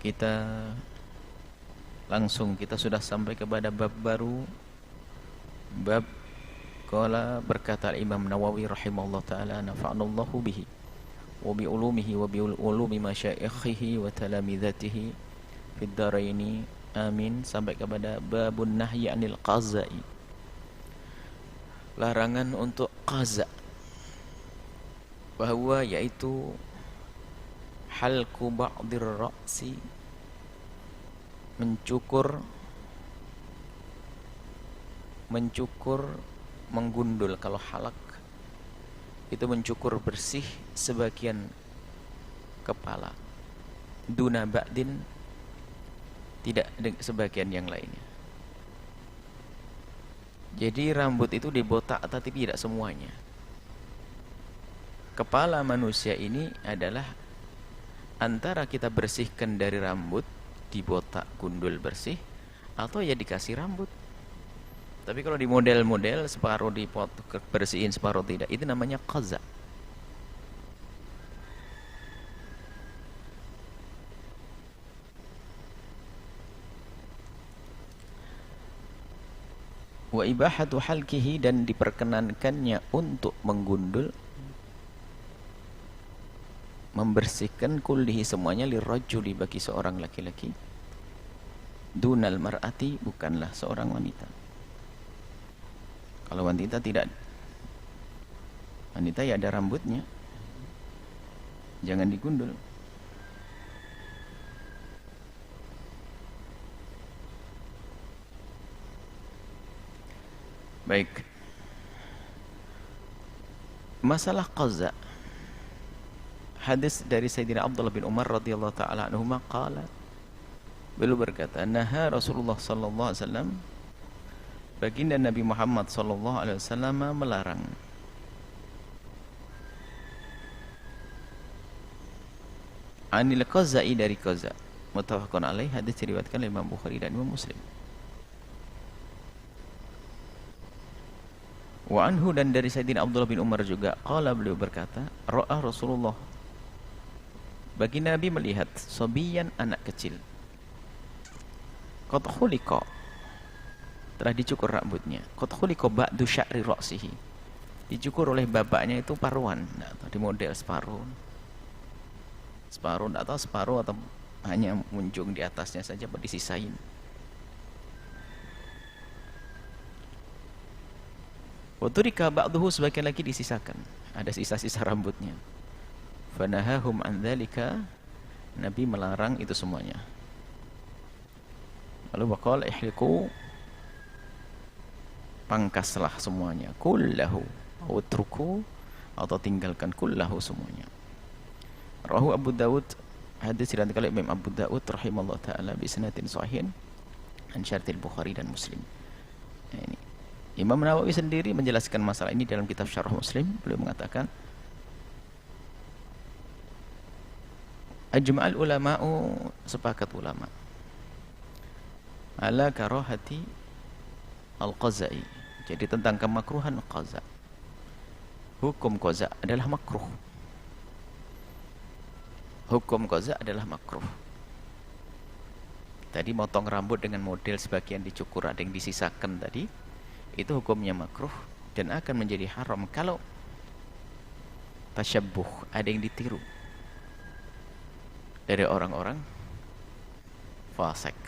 kita sudah sampai kepada bab baru, bab qala berkata Imam Nawawi rahimahullah taala, nafa'anallahu bihi wa bi ulumihi wa bi ulumi masyaikhihi wa talamidatihi fid dharaini amin, sampai kepada babun nahyi anil qaza'i, larangan untuk qaza, bahwa yaitu halku ba'dir ra'si, mencukur, menggundul. Kalau halak itu mencukur bersih sebagian kepala, duna ba'din, tidak sebagian yang lainnya. Jadi rambut itu dibotak tapi tidak semuanya. Kepala manusia ini adalah antara kita bersihkan dari rambut, dibotak gundul bersih, atau ya dikasih rambut. Tapi kalau di model-model separuh bersihin separuh tidak, itu namanya qaza. Wa ibahatu halkihi, dan diperkenankannya untuk menggundul, membersihkan kullihi semuanya, lirajuli bagi seorang laki-laki, dunal mar'ati, bukanlah seorang wanita. Kalau wanita tidak, wanita ya ada rambutnya, jangan digundul. Baik, masalah qaza, hadis dari Sayyidina Abdullah bin Umar radhiyallahu taala anhuma qala, beliau berkata, naha Rasulullah sallallahu alaihi wasallam, baginda Nabi Muhammad sallallahu alaihi wasallam melarang anil qaza'i, dari qaza. Muttafaqun alaih, hadis diriwayatkan oleh Imam Bukhari dan Imam Muslim. Wa anhu, dan dari Sayyidina Abdullah bin Umar juga, qala, beliau berkata, ra'a Rasulullah, baginda Nabi melihat, sobiyan, anak kecil, qad khuliqa, telah dicukur rambutnya, qad khuliqa ba'du sya'ri ra'sihi, dicukur oleh bapaknya itu paruan, atau di model separuh, atau separuh, atau hanya muncung di atasnya saja, apa disisain. Waturika ba'duhu, sebagian lagi disisakan, ada sisa-sisa rambutnya. Fanahahum an dzalika, Nabi melarang itu semuanya. Lalu waqala ihliqu, pangkaslah semuanya, kullahu, utruku, atau tinggalkan kullahu, semuanya. Rawahu Abu Dawud, hadis diriwayatkan oleh Imam Abu Dawud rahimallahu taala bi sanadin shahihin an syartil Bukhari dan Muslim. Nah, ini Imam Nawawi sendiri menjelaskan masalah ini dalam kitab Syarah Muslim. Beliau mengatakan, ajma'al ulama'u, sepakat ulama, ala karahati al-qaza'i, jadi tentang kemakruhan qaza. Hukum qaza adalah makruh. Hukum qaza adalah makruh. Tadi motong rambut dengan model sebagian dicukur, ada yang disisakan tadi, itu hukumnya makruh dan akan menjadi haram kalau tasyabbuh, ada yang ditiru dari orang-orang fasik,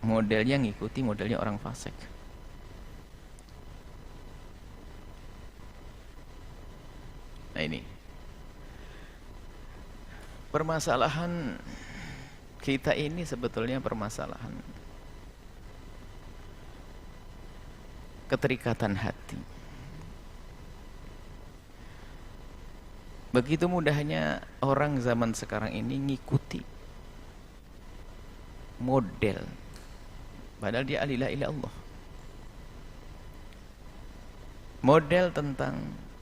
modelnya ngikuti modelnya orang fasik. Nah, ini permasalahan kita ini, sebetulnya permasalahan keterikatan hati. Begitu mudahnya orang zaman sekarang ini ngikuti model, padahal dia la ilaha illallah. Model tentang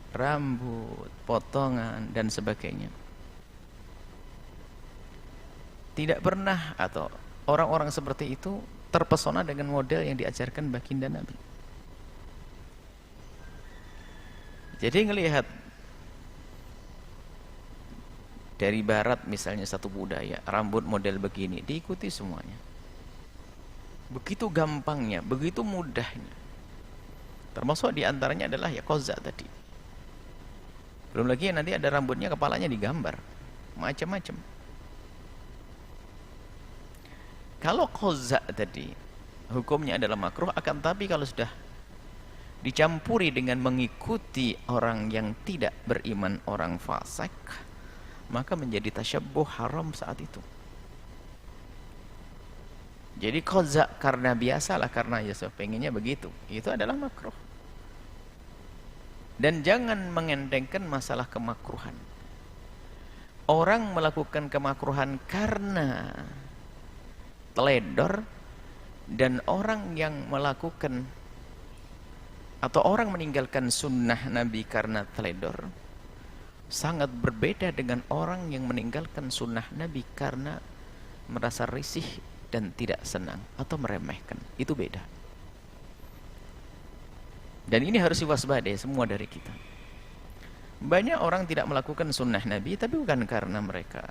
rambut, potongan, dan sebagainya. Tidak pernah, atau orang-orang seperti itu terpesona dengan model yang diajarkan baginda Nabi. Jadi ngelihat Dari barat misalnya satu budaya, rambut model begini, diikuti semuanya. Begitu gampangnya, begitu mudahnya. Termasuk diantaranya adalah ya qaza tadi. Belum lagi nanti ada rambutnya, kepalanya digambar. Macam-macam. Kalau qaza tadi, hukumnya adalah makruh, akan tapi kalau sudah dicampuri dengan mengikuti orang yang tidak beriman, orang fasik, maka menjadi tasyabbuh haram saat itu. Jadi qaza karena biasalah, karena ya pengennya begitu, itu adalah makruh. Dan jangan mengendengkan masalah kemakruhan. Orang melakukan kemakruhan karena teledor, dan orang yang melakukan atau orang meninggalkan sunnah Nabi karena teledor sangat berbeda dengan orang yang meninggalkan sunnah Nabi karena merasa risih dan tidak senang atau meremehkan. Itu beda. Dan ini harus diwaspadai semua dari kita. Banyak orang tidak melakukan sunnah Nabi, tapi bukan karena mereka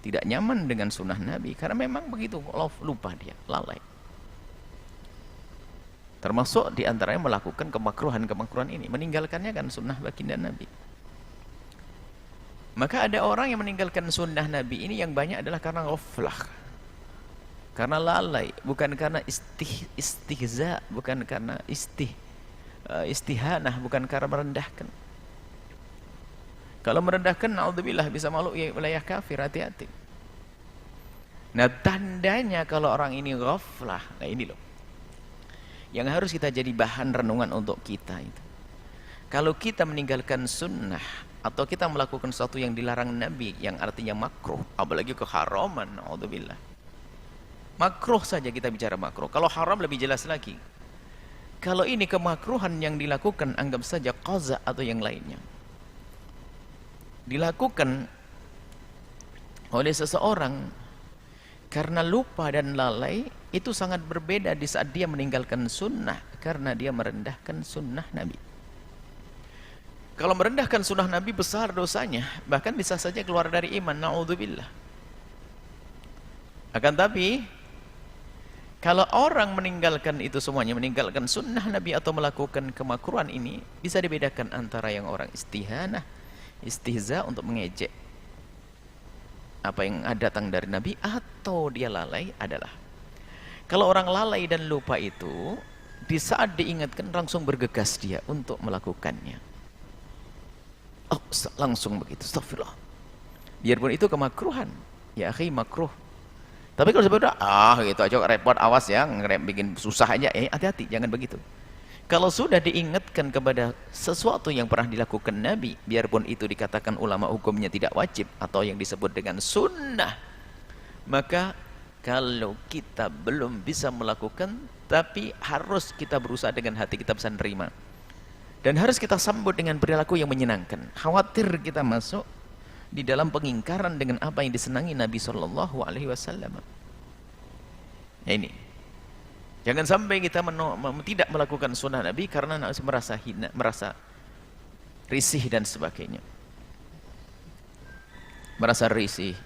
tidak nyaman dengan sunnah Nabi, karena memang begitu, lupa dia, lalai. Termasuk diantaranya melakukan kemakruhan-kemakruhan ini, meninggalkannya kan sunnah baginda Nabi. Maka ada orang yang meninggalkan sunnah Nabi ini yang banyak adalah karena ghaflah, karena lalai, bukan karena istihza, bukan karena istihanah, bukan karena merendahkan. Kalau merendahkan, naudzubillah, bisa masuk wilayah kafir, hati-hati. Nah, tandanya kalau orang ini ghaflah, nah ini loh yang harus kita jadi bahan renungan untuk kita itu. Kalau kita meninggalkan sunnah atau kita melakukan sesuatu yang dilarang Nabi, yang artinya makruh, apalagi keharaman, naudzubillah. Makruh saja kita bicara makruh. Kalau haram lebih jelas lagi. Kalau ini kemakruhan yang dilakukan, anggap saja qaza atau yang lainnya, dilakukan oleh seseorang karena lupa dan lalai, itu sangat berbeda di saat dia meninggalkan sunnah karena dia merendahkan sunnah Nabi. Kalau merendahkan sunnah Nabi besar dosanya, bahkan bisa saja keluar dari iman, naudzubillah. Akan tapi kalau orang meninggalkan itu semuanya, meninggalkan sunnah Nabi atau melakukan kemakruhan ini, bisa dibedakan antara yang orang istihanah, istihza untuk mengejek apa yang datang dari Nabi, atau dia lalai adalah, kalau orang lalai dan lupa itu, di saat diingatkan langsung bergegas dia untuk melakukannya. Oh, langsung begitu, astagfirullah. Biarpun itu kemakruhan, ya akhi, makruh. Tapi kalau sudah gitu aja repot, awas ya, bikin susah aja, hati-hati, jangan begitu. Kalau sudah diingatkan kepada sesuatu yang pernah dilakukan Nabi, biarpun itu dikatakan ulama hukumnya tidak wajib atau yang disebut dengan sunnah, maka kalau kita belum bisa melakukan, tapi harus kita berusaha dengan hati kita bisa menerima. Dan harus kita sambut dengan perilaku yang menyenangkan. Khawatir kita masuk di dalam pengingkaran dengan apa yang disenangi Nabi SAW. Ya ini. Jangan sampai kita tidak melakukan sunnah Nabi karena merasa hina, merasa risih dan sebagainya. Merasa risih,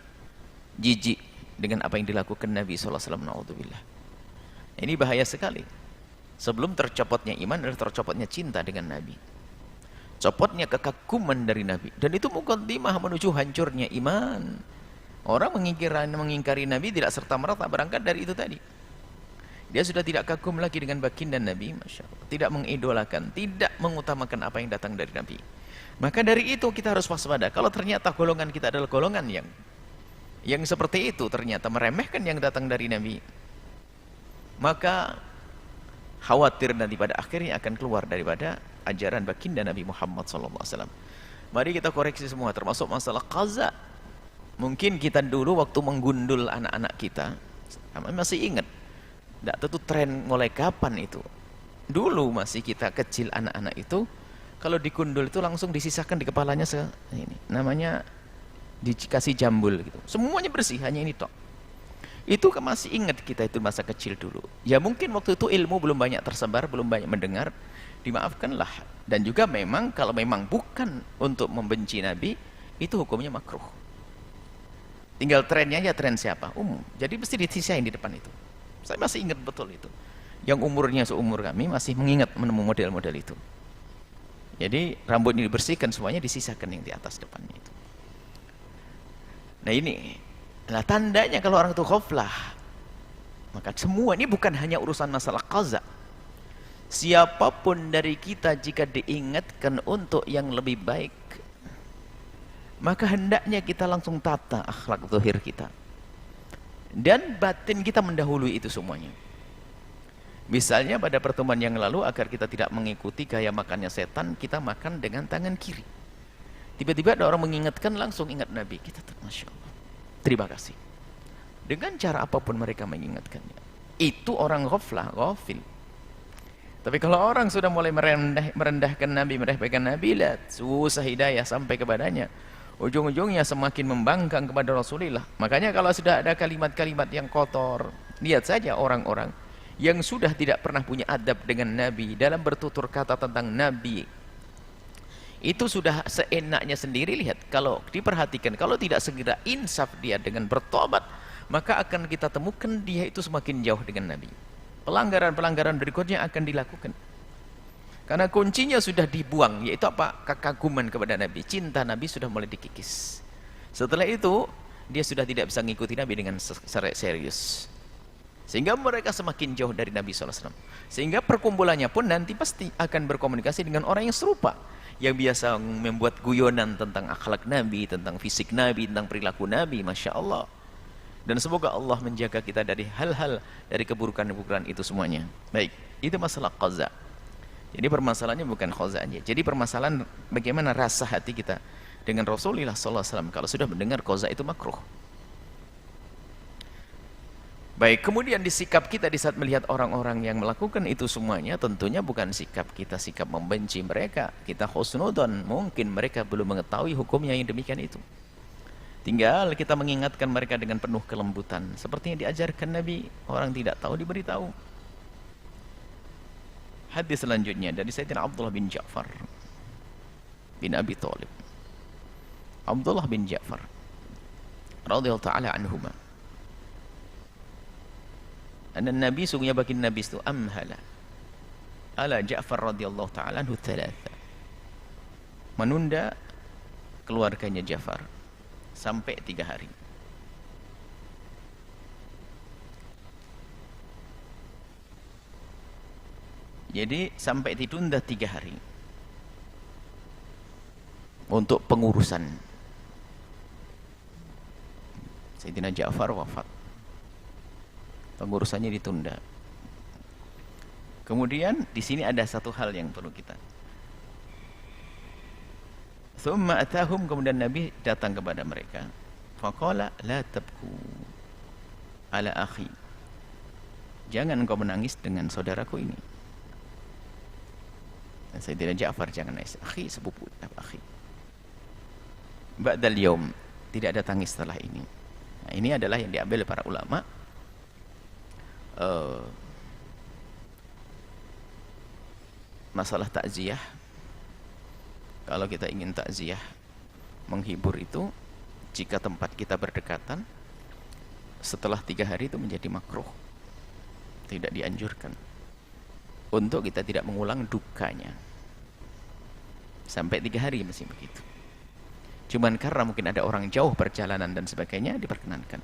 jijik dengan apa yang dilakukan Nabi SAW. Naudzubillah. Ini bahaya sekali. Sebelum tercopotnya iman adalah tercopotnya cinta dengan Nabi, copotnya kekaguman dari Nabi, dan itu muqaddimah menuju hancurnya iman. Orang mengingkari Nabi tidak serta-merta berangkat dari itu tadi. Dia sudah tidak kagum lagi dengan baginda Nabi, masya Allah, tidak mengidolakan, tidak mengutamakan apa yang datang dari Nabi. Maka dari itu kita harus waspada. Kalau ternyata golongan kita adalah golongan yang seperti itu, ternyata meremehkan yang datang dari Nabi, maka khawatir nanti pada akhirnya akan keluar daripada ajaran baginda Nabi Muhammad SAW. Mari kita koreksi semua, termasuk masalah qaza. Mungkin kita dulu waktu menggundul anak-anak kita, masih ingat, tidak tentu tren mulai kapan itu. Dulu masih kita kecil, anak-anak itu kalau digundul itu langsung disisakan di kepalanya ini, namanya dikasih jambul gitu. Semuanya bersih, hanya ini tok. Itu masih ingat kita itu masa kecil dulu. Ya mungkin waktu itu ilmu belum banyak tersebar, belum banyak mendengar, dimaafkanlah. Dan juga memang kalau memang bukan untuk membenci Nabi, itu hukumnya makruh. Tinggal trennya ya tren siapa? Umum. Jadi mesti disisain di depan itu. Saya masih ingat betul itu. Yang umurnya seumur kami masih mengingat menemu model-model itu. Jadi rambutnya dibersihkan, semuanya disisakan yang di atas depannya itu. Nah ini, nah tandanya kalau orang itu ghaflah, maka semua ini bukan hanya urusan masalah qaza. Siapapun dari kita jika diingatkan untuk yang lebih baik, maka hendaknya kita langsung tata akhlak zahir kita. Dan batin kita mendahului itu semuanya. Misalnya pada pertemuan yang lalu, agar kita tidak mengikuti gaya makannya setan, kita makan dengan tangan kiri. Tiba-tiba ada orang mengingatkan, langsung ingat Nabi. Kita tuh, Masya Allah, terima kasih. Dengan cara apapun mereka mengingatkannya. Itu orang ghaflah, ghafil. Tapi kalau orang sudah mulai merendahkan Nabi, meremehkan Nabi, lihat, susah hidayah sampai kepadanya. Ujung-ujungnya semakin membangkang kepada Rasulullah. Makanya kalau sudah ada kalimat-kalimat yang kotor, lihat saja orang-orang yang sudah tidak pernah punya adab dengan Nabi, dalam bertutur kata tentang Nabi, itu sudah seenaknya sendiri. Lihat, kalau diperhatikan, kalau tidak segera insaf dia dengan bertobat, maka akan kita temukan dia itu semakin jauh dengan Nabi. Pelanggaran-pelanggaran berikutnya akan dilakukan. Karena kuncinya sudah dibuang, yaitu apa? Kekaguman kepada Nabi. Cinta Nabi sudah mulai dikikis. Setelah itu, dia sudah tidak bisa mengikuti Nabi dengan serius. Sehingga mereka semakin jauh dari Nabi SAW. Sehingga perkumpulannya pun nanti pasti akan berkomunikasi dengan orang yang serupa. Yang biasa membuat guyonan tentang akhlak Nabi, tentang fisik Nabi, tentang perilaku Nabi. Masya Allah. Dan semoga Allah menjaga kita dari hal-hal, dari keburukan-keburukan itu semuanya. Baik, itu masalah qaza. Jadi permasalahannya bukan qazanya. Jadi permasalahan bagaimana rasa hati kita dengan Rasulullah SAW. Kalau sudah mendengar qaza itu makruh. Baik, kemudian di sikap kita di saat melihat orang-orang yang melakukan itu semuanya, tentunya bukan sikap kita sikap membenci mereka. Kita husnudon, mungkin mereka belum mengetahui hukumnya yang demikian itu. Tinggal kita mengingatkan mereka dengan penuh kelembutan. Seperti yang diajarkan Nabi, orang tidak tahu diberitahu. Hadis selanjutnya dari Sayyidina Abdullah bin Ja'far bin Abi Thalib. Abdullah bin Ja'far radhiyallahu ta'ala anhuma. Anna Nabi, sungguhnya bagi Nabi itu amhala ala Ja'far radhiyallahu ta'ala anhu thalatha. Menunda keluarganya Ja'far sampai 3 hari. Jadi sampai ditunda 3 hari untuk pengurusan. Sayyidina Ja'far wafat, pengurusannya ditunda. Kemudian di sini ada satu hal yang perlu kita. Thumma atahum, kemudian Nabi datang kepada mereka. Faqala la tabku ala akhi. Jangan engkau menangis dengan saudaraku ini. Sayyidina Ja'far, jangan nangis. Akhi, sepupu, akhi. Ba'dal yaum, tidak ada tangis setelah ini. Nah, ini adalah yang diambil para ulama. Masalah takziah. Kalau kita ingin takziah, menghibur itu, jika tempat kita berdekatan, setelah 3 hari itu menjadi makruh. Tidak dianjurkan. Untuk kita tidak mengulang dukanya sampai 3 hari masih begitu. Cuman karena mungkin ada orang jauh perjalanan dan sebagainya, diperkenankan.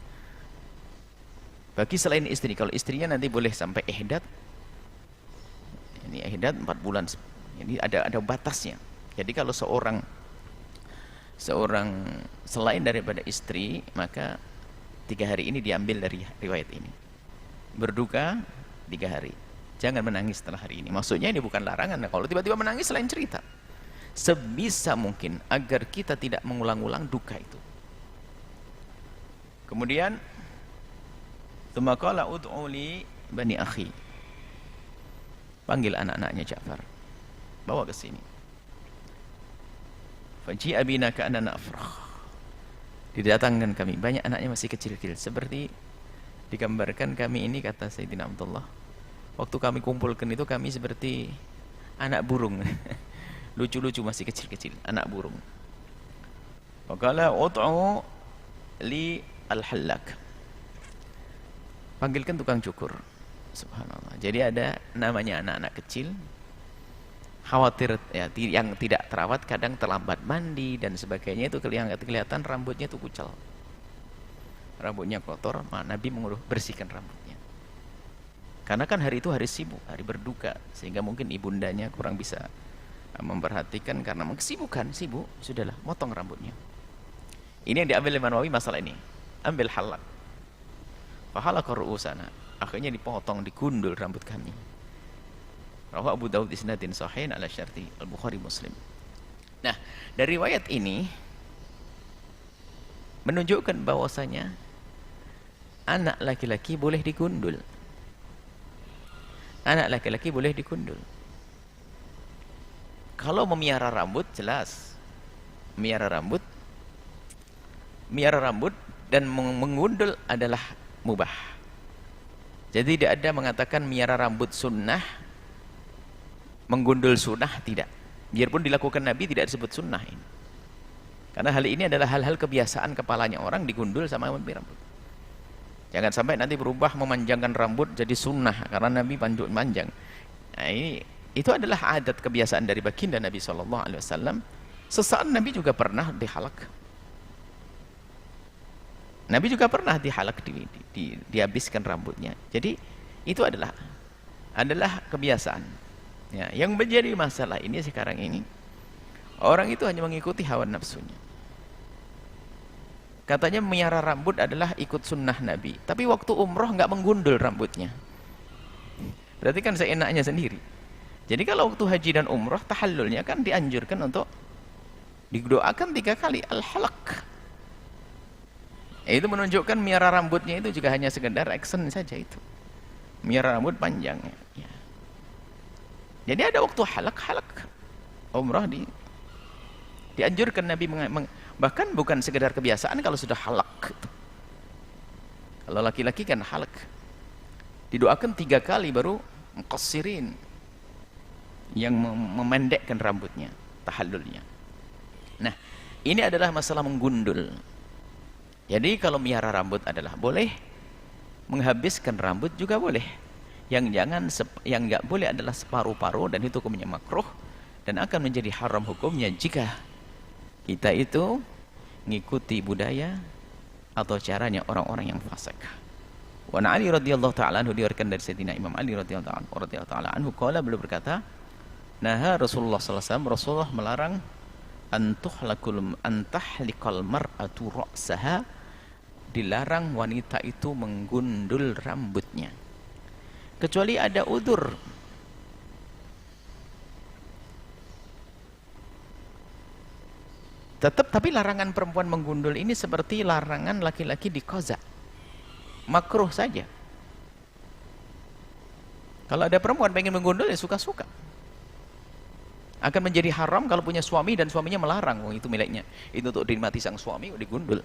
Bagi selain istri, kalau istrinya nanti boleh sampai ihdat. Ini ihdat 4 bulan. Jadi ada batasnya. Jadi kalau seorang selain daripada istri, maka 3 hari ini diambil dari riwayat ini. Berduka 3 hari. Jangan menangis setelah hari ini. Maksudnya ini bukan larangan. Nah, kalau tiba-tiba menangis lain cerita. Sebisa mungkin agar kita tidak mengulang-ulang duka itu. Kemudian tsumma qala ud'u li bani akhi. Panggil anak-anaknya Ja'far. Bawa ke sini. Faji'a bina ka'annana afrah. Didatangkan kami, banyak anaknya masih kecil-kecil, seperti digambarkan kami ini, kata Sayyidina Abdullah. Waktu kami kumpulkan itu kami seperti anak burung. Lucu-lucu masih kecil-kecil, anak burung. Waqala ud'u li al-hallaq. Panggilkan tukang cukur. Subhanallah. Jadi ada namanya anak-anak kecil, khawatir ya, yang tidak terawat kadang terlambat mandi dan sebagainya, itu kelihatan rambutnya itu kucel. Rambutnya kotor, Nabi menguruh bersihkan rambutnya. Karena kan hari itu hari sibuk, hari berduka, sehingga mungkin ibundanya kurang bisa memperhatikan karena kesibukan, sibuk, sudahlah, motong rambutnya. Ini yang diambil Imam Nawawi masalah ini. Ambil halak. Fahalaka ru'usana. Akhirnya dipotong, digundul rambut kami. Rawahu Abu Dawud isnadin sahihin ala syarti Al-Bukhari Muslim. Nah, dari riwayat ini menunjukkan bahwasanya anak laki-laki boleh digundul. Anak laki-laki boleh digundul. Kalau memelihara rambut, jelas. Memelihara rambut dan menggundul adalah mubah. Jadi tidak ada mengatakan memelihara rambut sunnah, menggundul sunnah, tidak. Biarpun dilakukan Nabi tidak disebut sunnah ini. Karena hal ini adalah hal-hal kebiasaan kepalanya orang digundul sama rambut. Jangan sampai nanti berubah memanjangkan rambut jadi sunnah karena Nabi panjang. Nah, itu adalah adat kebiasaan dari baginda Nabi SAW. Sesaat Nabi juga pernah dihalak. Nabi juga pernah dihalak, dihabiskan rambutnya. Jadi itu adalah kebiasaan. Ya, yang menjadi masalah ini sekarang ini, orang itu hanya mengikuti hawa nafsunya. Katanya memelihara rambut adalah ikut sunnah Nabi, tapi waktu umroh nggak menggundul rambutnya. Berarti kan seenaknya sendiri. Jadi kalau waktu haji dan umroh, tahallulnya kan dianjurkan untuk didoakan 3 kali al-halaq. Itu menunjukkan melihara rambutnya itu juga hanya sekedar action saja itu. Melihara rambut panjang. Ya. Jadi ada waktu halak umrah dianjurkan Nabi bahkan bukan sekedar kebiasaan kalau sudah halak. Kalau laki-laki kan halak. Didoakan 3 kali baru muqassirin, yang memendekkan rambutnya, tahallulnya. Nah, ini adalah masalah menggundul. Jadi kalau melihara rambut adalah boleh, menghabiskan rambut juga boleh. Yang nggak boleh adalah separuh-paruh, dan itu hukumnya makruh dan akan menjadi haram hukumnya jika kita itu ngikuti budaya atau caranya orang-orang yang fasik. Wa Ali radhiyallahu taala anhu, diriwayatkan dari Sayyidina Imam Ali radhiyallahu taala anhu, qala, beliau berkata, naha Rasulullah sallallahu alaihi wasallam, Rasulullah melarang antahlikal mar'atu ra'saha, dilarang wanita itu menggundul rambutnya kecuali ada udzur. Tapi larangan perempuan menggundul ini seperti larangan laki-laki di qaza, makruh saja. Kalau ada perempuan pengen menggundul ya suka-suka. Akan menjadi haram kalau punya suami dan suaminya melarang. Oh, itu miliknya, itu untuk dinikmati sang suami, digundul.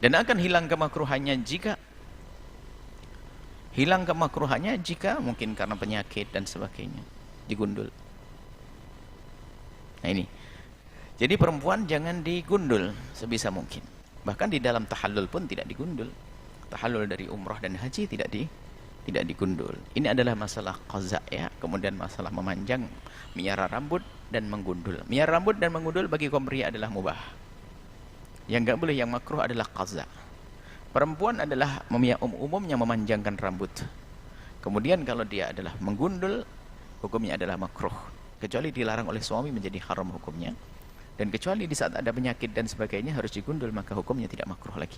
Dan akan hilang kemakruhannya jika mungkin karena penyakit dan sebagainya digundul. Nah ini, jadi perempuan jangan digundul sebisa mungkin. Bahkan di dalam tahallul pun tidak digundul. Tahallul dari umrah dan haji tidak digundul. Ini adalah masalah qaza, ya. Kemudian masalah memanjang, melihara rambut dan menggundul. Melihara rambut dan menggundul bagi kaum pria adalah mubah. Yang enggak boleh, yang makruh adalah qaza. Perempuan adalah umumnya memanjangkan rambut. Kemudian kalau dia adalah menggundul, hukumnya adalah makruh. Kecuali dilarang oleh suami menjadi haram hukumnya. Dan kecuali di saat ada penyakit dan sebagainya harus digundul, maka hukumnya tidak makruh lagi.